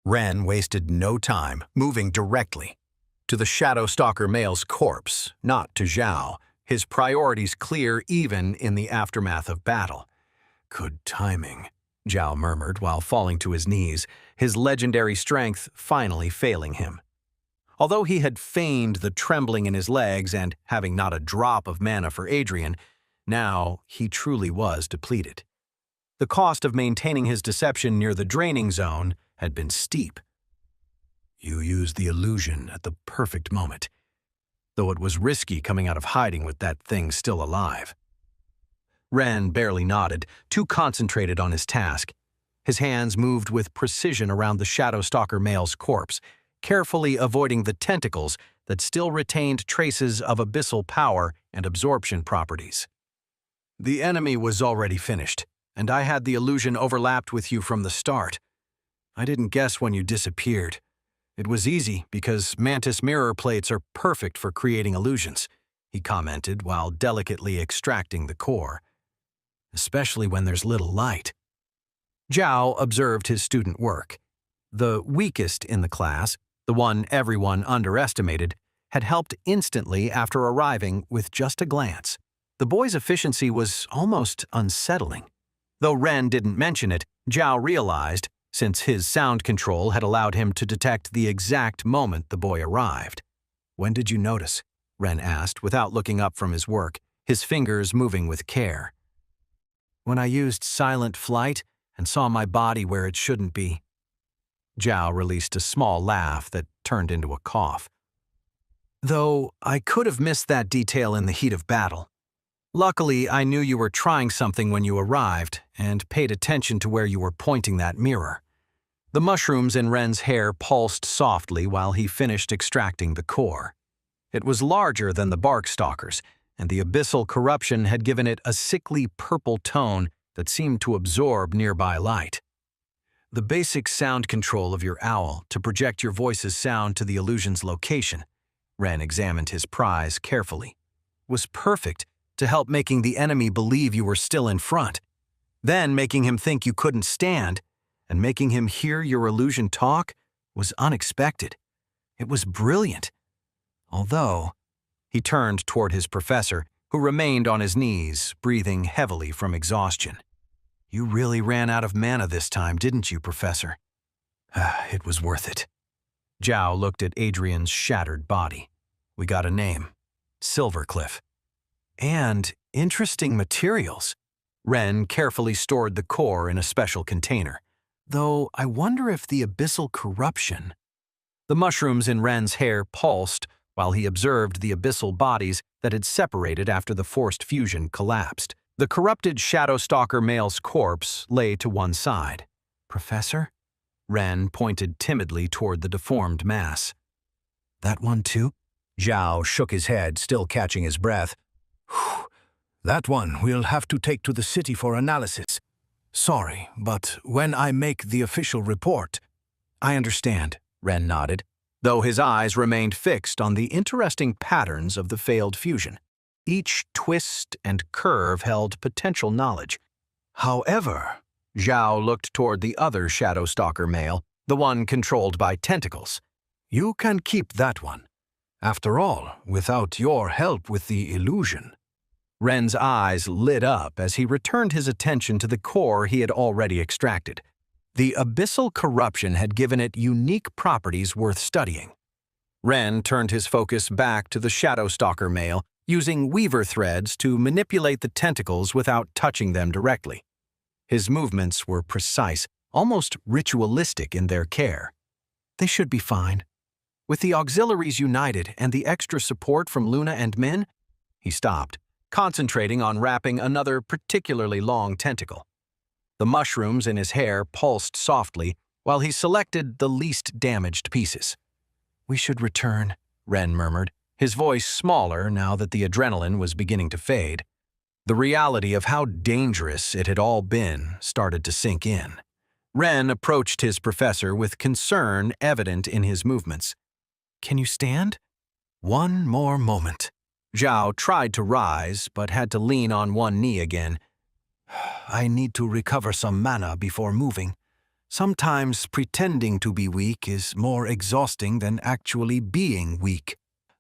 Ren wasted no time, moving directly to the Shadow Stalker male's corpse, not to Zhao, his priorities clear even in the aftermath of battle. Good timing, Zhao murmured while falling to his knees, his legendary strength finally failing him. Although he had feigned the trembling in his legs and having not a drop of mana for Adrian, now he truly was depleted. The cost of maintaining his deception near the draining zone had been steep. You used the illusion at the perfect moment, though it was risky coming out of hiding with that thing still alive. Ren barely nodded, too concentrated on his task. His hands moved with precision around the Shadow Stalker male's corpse, carefully avoiding the tentacles that still retained traces of abyssal power and absorption properties. The enemy was already finished, and I had the illusion overlapped with you from the start. I didn't guess when you disappeared. It was easy because mantis mirror plates are perfect for creating illusions, he commented while delicately extracting the core. Especially when there's little light. Zhao observed his student work. The weakest in the class, the one everyone underestimated, had helped instantly after arriving with just a glance. The boy's efficiency was almost unsettling. Though Ren didn't mention it, Zhao realized, since his sound control had allowed him to detect the exact moment the boy arrived. When did you notice? Ren asked without looking up from his work, his fingers moving with care. When I used silent flight and saw my body where it shouldn't be. Zhao released a small laugh that turned into a cough. Though I could have missed that detail in the heat of battle. Luckily, I knew you were trying something when you arrived and paid attention to where you were pointing that mirror. The mushrooms in Ren's hair pulsed softly while he finished extracting the core. It was larger than the bark stalkers, and the abyssal corruption had given it a sickly purple tone that seemed to absorb nearby light. The basic sound control of your owl to project your voice's sound to the illusion's location, Ren examined his prize carefully, was perfect to help making the enemy believe you were still in front, then making him think you couldn't stand, and making him hear your illusion talk was unexpected. It was brilliant. Although, he turned toward his professor, who remained on his knees, breathing heavily from exhaustion. You really ran out of mana this time, didn't you, Professor? It was worth it. Zhao looked at Adrian's shattered body. We got a name. Silvercliff. And interesting materials. Ren carefully stored the core in a special container. Though I wonder if the abyssal corruption... The mushrooms in Ren's hair pulsed while he observed the abyssal bodies that had separated after the forced fusion collapsed. The corrupted Shadow Stalker male's corpse lay to one side. Professor? Ren pointed timidly toward the deformed mass. That one too? Zhao shook his head, still catching his breath. That one we'll have to take to the city for analysis. Sorry, but when I make the official report... I understand, Ren nodded, though his eyes remained fixed on the interesting patterns of the failed fusion. Each twist and curve held potential knowledge. However, Zhao looked toward the other Shadow Stalker male, the one controlled by tentacles. You can keep that one. After all, without your help with the illusion. Ren's eyes lit up as he returned his attention to the core he had already extracted. The abyssal corruption had given it unique properties worth studying. Ren turned his focus back to the Shadow Stalker male, using weaver threads to manipulate the tentacles without touching them directly. His movements were precise, almost ritualistic in their care. They should be fine. With the auxiliaries united and the extra support from Luna and Min, he stopped, concentrating on wrapping another particularly long tentacle. The mushrooms in his hair pulsed softly while he selected the least damaged pieces. We should return, Ren murmured, his voice smaller now that the adrenaline was beginning to fade. The reality of how dangerous it had all been started to sink in. Ren approached his professor with concern evident in his movements. Can you stand? One more moment. Zhao tried to rise, but had to lean on one knee again. I need to recover some mana before moving. Sometimes pretending to be weak is more exhausting than actually being weak.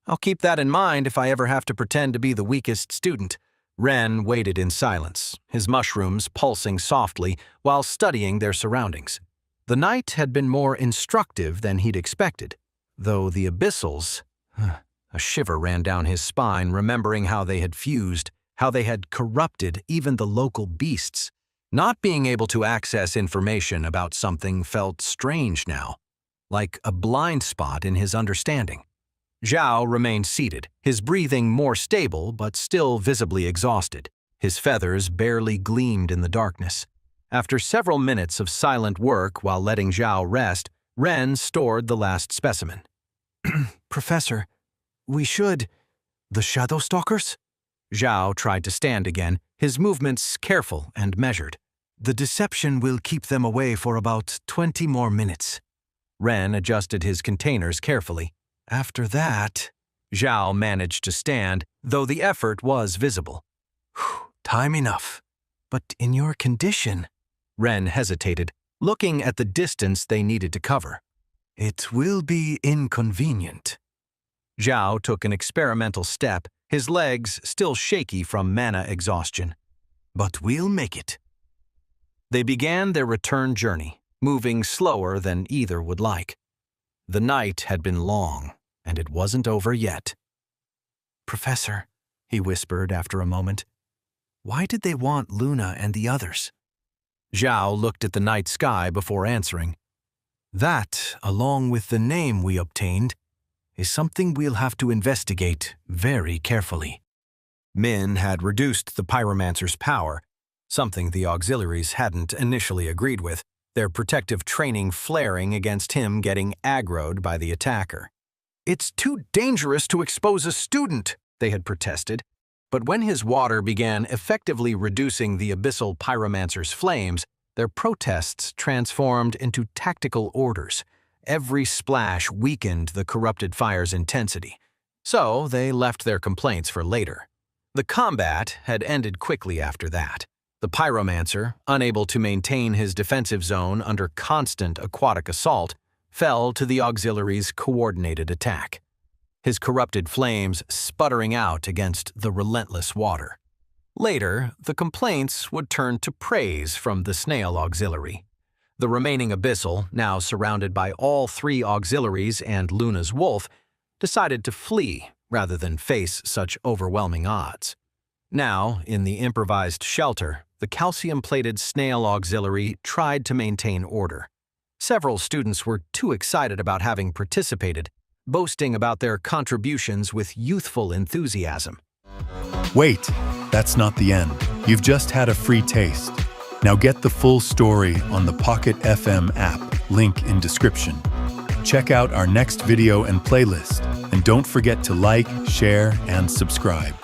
I'll keep that in mind if I ever have to pretend to be the weakest student. Ren waited in silence, his mushrooms pulsing softly while studying their surroundings. The night had been more instructive than he'd expected, though the abyssals... A shiver ran down his spine, remembering how they had fused, how they had corrupted even the local beasts. Not being able to access information about something felt strange now, like a blind spot in his understanding. Zhao remained seated, his breathing more stable but still visibly exhausted. His feathers barely gleamed in the darkness. After several minutes of silent work while letting Zhao rest, Ren stored the last specimen. Professor, we should... The Shadow Stalkers? Zhao tried to stand again, his movements careful and measured. The deception will keep them away for about 20 more minutes. Ren adjusted his containers carefully. After that... Zhao managed to stand, though the effort was visible. Time enough. But in your condition... Ren hesitated, looking at the distance they needed to cover. It will be inconvenient. Zhao took an experimental step, his legs still shaky from mana exhaustion. But we'll make it. They began their return journey, moving slower than either would like. The night had been long, and it wasn't over yet. Professor, he whispered after a moment, why did they want Luna and the others? Zhao looked at the night sky before answering. That, along with the name we obtained, is something we'll have to investigate very carefully. Min had reduced the pyromancer's power, something the auxiliaries hadn't initially agreed with, their protective training flaring against him getting aggroed by the attacker. It's too dangerous to expose a student, they had protested. But when his water began effectively reducing the abyssal pyromancer's flames, their protests transformed into tactical orders. Every splash weakened the corrupted fire's intensity, so they left their complaints for later. The combat had ended quickly after that. The pyromancer, unable to maintain his defensive zone under constant aquatic assault, fell to the auxiliaries' coordinated attack, his corrupted flames sputtering out against the relentless water. Later, the complaints would turn to praise from the snail auxiliary. The remaining abyssal, now surrounded by all three auxiliaries and Luna's wolf, decided to flee rather than face such overwhelming odds. Now, in the improvised shelter, the calcium-plated snail auxiliary tried to maintain order. Several students were too excited about having participated, boasting about their contributions with youthful enthusiasm. Wait, that's not the end. You've just had a free taste. Now get the full story on the Pocket FM app, link in description. Check out our next video and playlist, and don't forget to like, share, and subscribe.